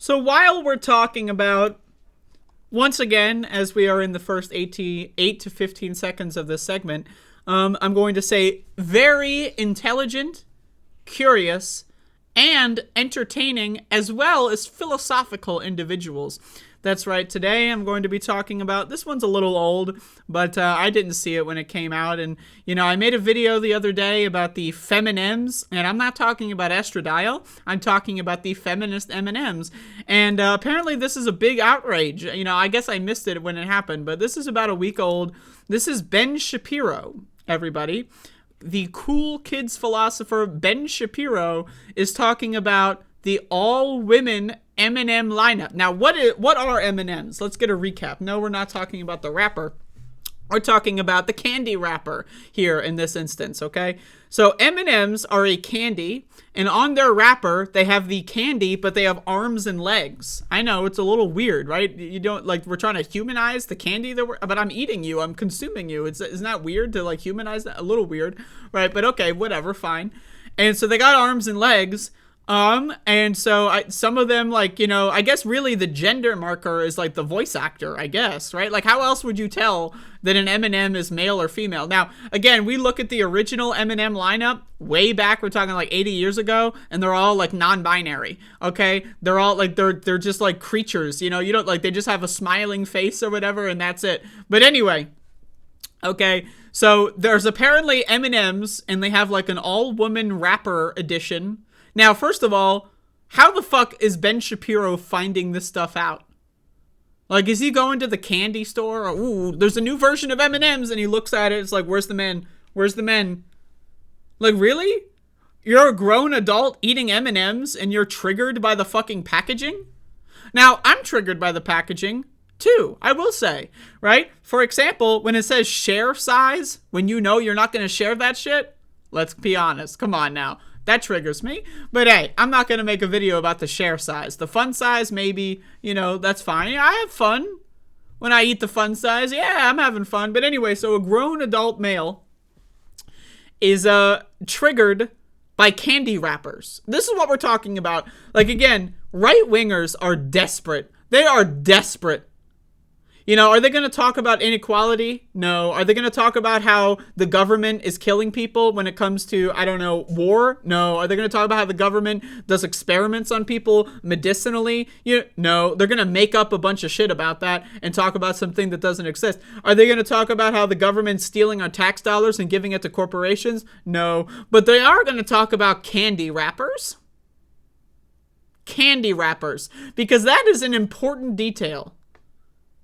So while we're talking about, once again, as we are in the first 8 to 15 seconds of this segment, I'm going to say very intelligent, curious, and entertaining, as well as philosophical individuals. That's right. Today I'm going to be talking about, this one's a little old, but I didn't see it when it came out. And, I made a video the other day about the Feminems, and I'm not talking about estradiol. I'm talking about the feminist M&Ms. And apparently this is a big outrage. I guess I missed it when it happened, but this is about a week old. This is Ben Shapiro, everybody. The cool kids philosopher Ben Shapiro is talking about the all-women M&M lineup. Now, what are M&Ms? Let's get a recap. No, we're not talking about the rapper. We're talking about the candy wrapper here in this instance, okay? So M&Ms are a candy, and on their wrapper, they have the candy, but they have arms and legs. I know, it's a little weird, right? You don't, we're trying to humanize the candy, but I'm eating you, I'm consuming you. Isn't that weird to, humanize that? A little weird, right? But okay, whatever, fine. And so they got arms and legs, and so some of them, I guess really the gender marker is the voice actor, I guess, right? How else would you tell that an M&M is male or female? Now, again, we look at the original M&M lineup way back, we're talking 80 years ago, and they're all non-binary, okay? They're all they're just creatures, you don't they just have a smiling face or whatever, and that's it. But anyway, okay, so there's apparently M&Ms, and they have an all-woman rapper edition. Now, first of all, how the fuck is Ben Shapiro finding this stuff out? Is he going to the candy store? Or, ooh, there's a new version of M&Ms, and he looks at it, it's where's the men? Where's the men? Really? You're a grown adult eating M&Ms, and you're triggered by the fucking packaging? Now, I'm triggered by the packaging, too, I will say, right? For example, when it says share size, when you're not going to share that shit, let's be honest, come on now. That triggers me. But hey, I'm not going to make a video about the share size. The fun size, maybe, that's fine. I have fun when I eat the fun size. Yeah, I'm having fun. But anyway, so a grown adult male is triggered by candy wrappers. This is what we're talking about. Again, right-wingers are desperate. They are desperate. Are they going to talk about inequality? No. Are they going to talk about how the government is killing people when it comes to, war? No. Are they going to talk about how the government does experiments on people medicinally? No. They're going to make up a bunch of shit about that and talk about something that doesn't exist. Are they going to talk about how the government's stealing our tax dollars and giving it to corporations? No. But they are going to talk about candy wrappers. Candy wrappers. Because that is an important detail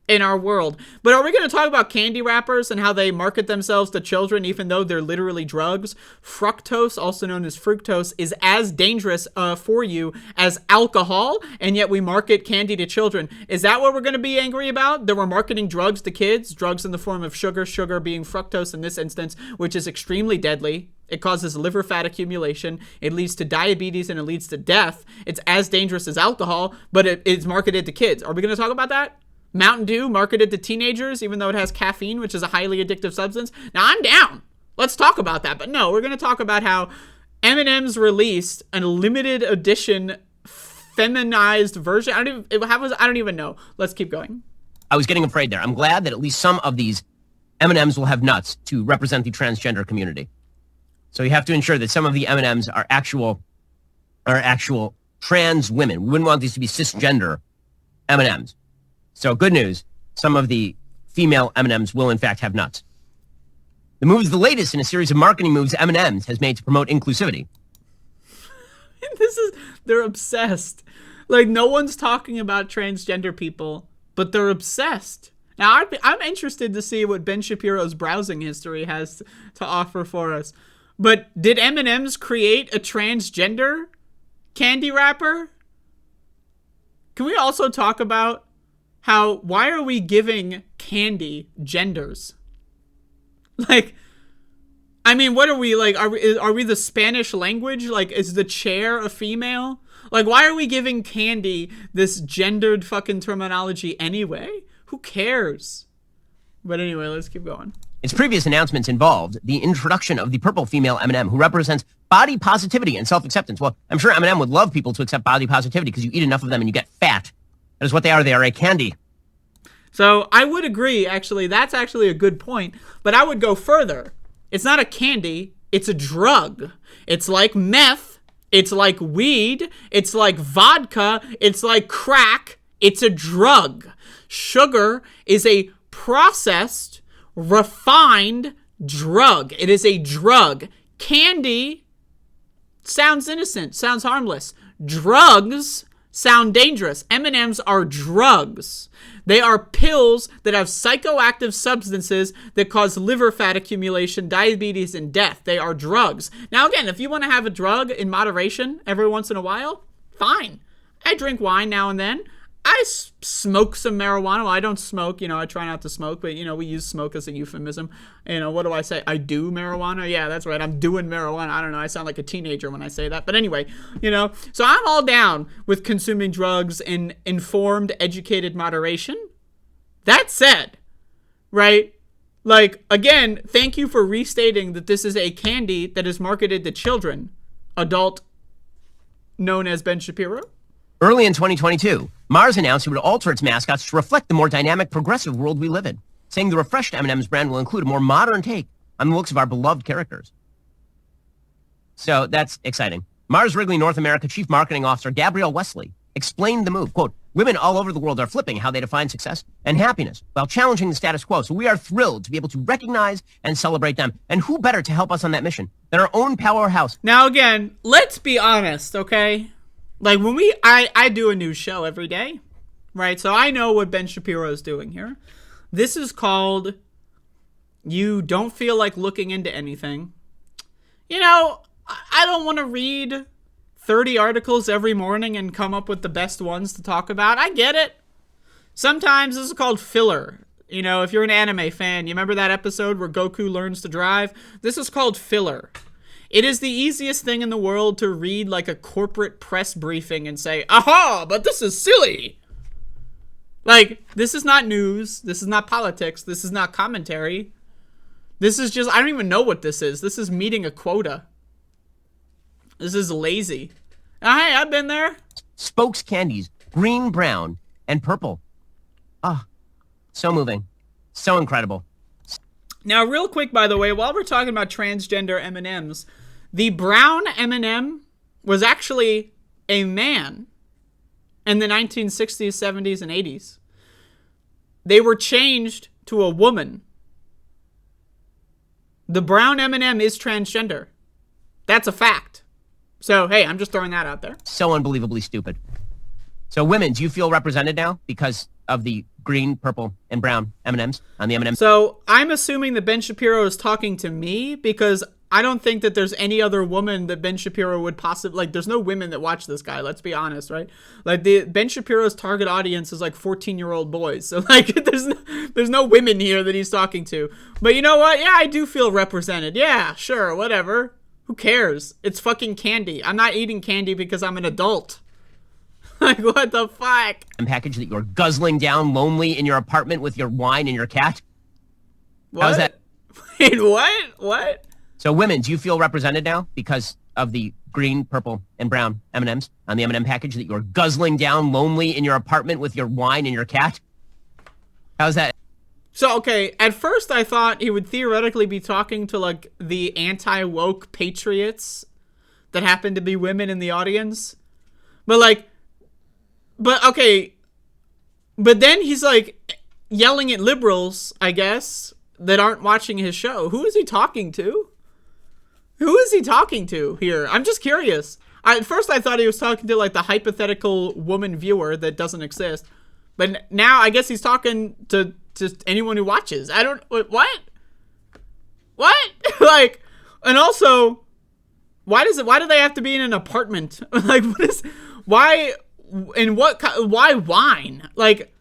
in our world. But are we going to talk about candy wrappers and how they market themselves to children even though they're literally drugs? Fructose, also known as fructose, is as dangerous for you as alcohol, and yet we market candy to children. Is that what we're going to be angry about? That we're marketing drugs to kids? Drugs in the form of sugar being fructose in this instance, which is extremely deadly. It causes liver fat accumulation. It leads to diabetes and it leads to death. It's as dangerous as alcohol, but it's marketed to kids. Are we going to talk about that? Mountain Dew marketed to teenagers, even though it has caffeine, which is a highly addictive substance. Now, I'm down. Let's talk about that. But no, we're going to talk about how M&M's released a limited edition feminized version. I don't even know. Let's keep going. I was getting afraid there. I'm glad that at least some of these M&Ms will have nuts to represent the transgender community. So you have to ensure that some of the M&Ms are actual trans women. We wouldn't want these to be cisgender M&Ms. So good news, some of the female M&Ms will in fact have nuts. The move is the latest in a series of marketing moves M&M's has made to promote inclusivity. They're obsessed. No one's talking about transgender people, but they're obsessed. Now, I'm interested to see what Ben Shapiro's browsing history has to offer for us. But did M&M's create a transgender candy wrapper? Can we also talk about why are we giving candy genders? What are we, are we the Spanish language? Is the chair a female? Why are we giving candy this gendered fucking terminology anyway? Who cares? But anyway, let's keep going. Its previous announcements involved the introduction of the purple female M&M, who represents body positivity and self-acceptance. Well, I'm sure M&M would love people to accept body positivity because you eat enough of them and you get fat. That is what they are. They are a candy. So I would agree, actually. That's actually a good point. But I would go further. It's not a candy. It's a drug. It's like meth. It's like weed. It's like vodka. It's like crack. It's a drug. Sugar is a processed, refined drug. It is a drug. Candy sounds innocent, sounds harmless. Drugs sound dangerous. M&Ms are drugs. They are pills that have psychoactive substances that cause liver fat accumulation, diabetes, and death. They are drugs. Now, again, if you want to have a drug in moderation every once in a while, fine. I drink wine now and then. I smoke some marijuana. Well, I don't smoke. I try not to smoke, but, we use smoke as a euphemism. What do I say? I do marijuana? Yeah, that's right. I'm doing marijuana. I don't know. I sound like a teenager when I say that. But anyway, so I'm all down with consuming drugs in informed, educated moderation. That said, right? Like, again, thank you for restating that this is a candy that is marketed to children. Adult, known as Ben Shapiro. Early in 2022, Mars announced it would alter its mascots to reflect the more dynamic, progressive world we live in, saying the refreshed M&M's brand will include a more modern take on the looks of our beloved characters. So that's exciting. Mars Wrigley North America Chief Marketing Officer Gabrielle Wesley explained the move. Quote, women all over the world are flipping how they define success and happiness while challenging the status quo. So we are thrilled to be able to recognize and celebrate them. And who better to help us on that mission than our own powerhouse? Now, again, let's be honest, okay? Like, when I do a news show every day, right? So I know what Ben Shapiro is doing here. This is called You Don't Feel Like Looking Into Anything. I don't want to read 30 articles every morning and come up with the best ones to talk about. I get it. Sometimes this is called filler. If you're an anime fan, you remember that episode where Goku learns to drive? This is called filler. It is the easiest thing in the world to read like a corporate press briefing and say, aha, but this is silly. Like, this is not news. This is not politics. This is not commentary. This is just, I don't even know what this is. This is meeting a quota. This is lazy. Hey, I've been there. Spokes candies, green, brown, and purple. So moving. So incredible. Now, real quick, by the way, while we're talking about transgender M&Ms, the brown M&M was actually a man in the 1960s, 70s, and 80s. They were changed to a woman. The brown M&M is transgender. That's a fact. So, hey, I'm just throwing that out there. So unbelievably stupid. So, women, do you feel represented now because of the green, purple, and brown M&Ms on the M&M? So, I'm assuming that Ben Shapiro is talking to me because I don't think that there's any other woman that Ben Shapiro would possibly... Like, there's no women that watch this guy, let's be honest, right? Like, Ben Shapiro's target audience is, like, 14-year-old boys. So, like, there's no women here that he's talking to. But you know what? Yeah, I do feel represented. Yeah, sure, whatever. Who cares? It's fucking candy. I'm not eating candy because I'm an adult. Like, what the fuck? Package that you're guzzling down lonely in your apartment with your wine and your cat? What? How's that? Wait, what? What? So, women, do you feel represented now because of the green, purple, and brown M&Ms on the M&M package that you're guzzling down lonely in your apartment with your wine and your cat? How's that? So, okay, at first I thought he would theoretically be talking to, like, the anti-woke patriots that happen to be women in the audience. But okay, but then he's, like, yelling at liberals, I guess, that aren't watching his show. Who is he talking to? Who is he talking to here? I'm just curious. At first I thought he was talking to, like, the hypothetical woman viewer that doesn't exist. But now I guess he's talking to just anyone who watches. I don't... What? What? Like, and also, why do they have to be in an apartment? Like, what is... Why... And what... Why wine? Like,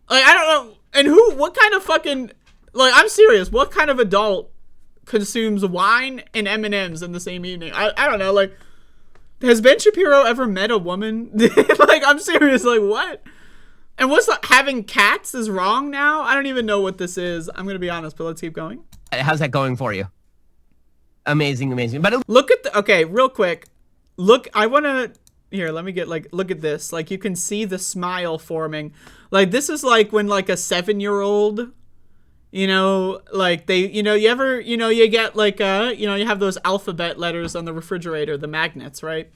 I don't know. And who... What kind of fucking... Like, I'm serious. What kind of adult consumes wine and M&Ms in the same evening? I don't know. Like, has Ben Shapiro ever met a woman? Like, I'm serious. Like, what? And what's having cats is wrong now? I don't even know what this is. I'm going to be honest, but let's keep going. How's that going for you? Amazing, amazing. But Look at the, okay, real quick. Look, I want to, here, let me get, like, look at this. Like, you can see the smile forming. Like, this is like when, like, a 7-year-old, you know, like, they, you know, you ever, you know, you get, like, you know, you have those alphabet letters on the refrigerator, the magnets, right?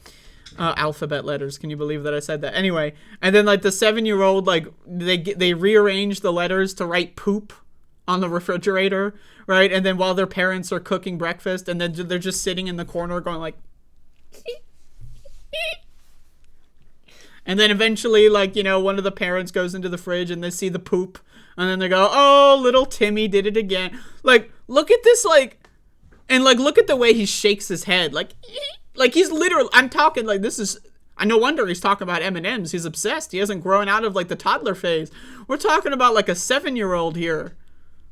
Alphabet letters. Can you believe that I said that? Anyway, and then, like, the 7-year-old, like, they rearrange the letters to write poop on the refrigerator, right? And then while their parents are cooking breakfast, and then they're just sitting in the corner going, like, and then eventually, like, you know, one of the parents goes into the fridge and they see the poop, and then they go, oh, little Timmy did it again. Like, look at this, like, and, like, look at the way he shakes his head. Like he's literally, I'm talking, like, this is, I no wonder he's talking about M&Ms. He's obsessed. He hasn't grown out of, like, the toddler phase. We're talking about, like, a 7-year-old here.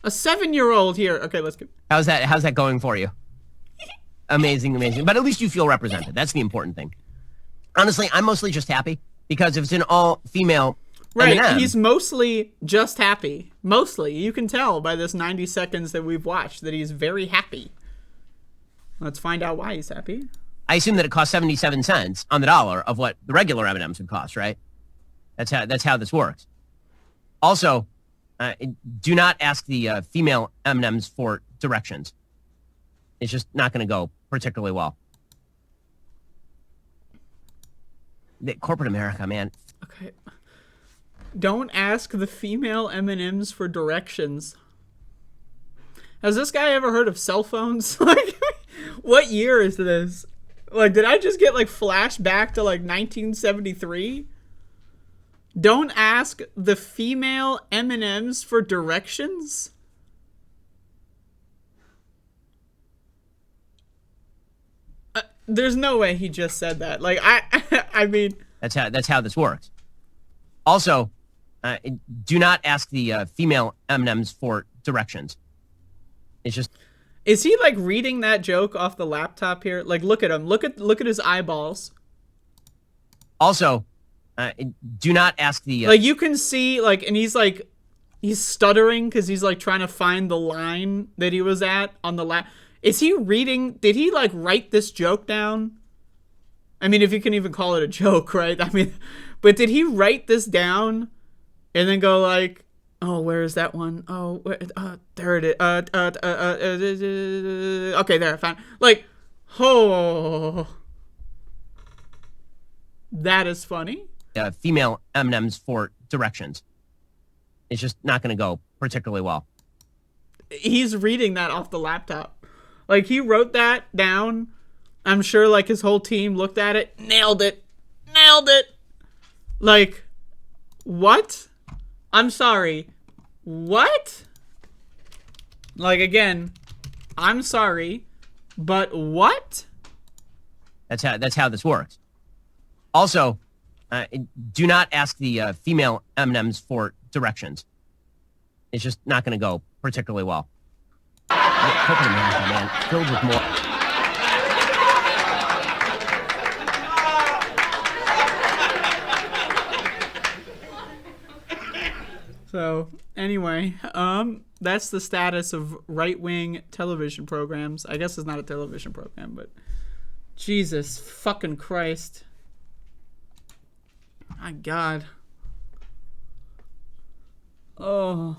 A 7-year-old here. Okay, let's go. how's that going for you? Amazing, amazing. But at least you feel represented. That's the important thing. Honestly, I'm mostly just happy because if it's an all-female Right, M&M, he's mostly just happy. Mostly. You can tell by this 90 seconds that we've watched that he's very happy. Let's find out why he's happy. I assume that it costs 77 cents on the dollar of what the regular M&Ms would cost, right? That's how this works. Also, do not ask the female M&Ms for directions. It's just not going to go particularly well. Corporate America, man. Okay. Don't ask the female M&Ms for directions. Has this guy ever heard of cell phones? Like, what year is this? Like, did I just get, like, flashed back to, like, 1973? Don't ask the female M&Ms for directions? There's no way he just said that. Like, I mean... That's how this works. Also, do not ask the female M&Ms for directions. It's just... Is he, like, reading that joke off the laptop here? Like, look at him. Look at his eyeballs. Also, do not ask the... like, you can see, like, and he's stuttering because he's, like, trying to find the line that he was at on the lap. Is he reading... Did he, like, write this joke down? I mean, if you can even call it a joke, right? I mean, but did he write this down and then go, like... Oh, where is that one? Oh, where, there it is. Okay, there, I found. Like, oh, that is funny. Female M&Ms for directions. It's just not going to go particularly well. He's reading that off the laptop. Like, he wrote that down. I'm sure, like, his whole team looked at it. Nailed it. Like, what? I'm sorry. What? Like, again, I'm sorry, but what? That's how this works. Also, do not ask the female M&Ms for directions. It's just not going to go particularly well. Corporate America, man, filled with more... So, anyway, that's the status of right-wing television programs. I guess it's not a television program, but Jesus fucking Christ. My God. Oh.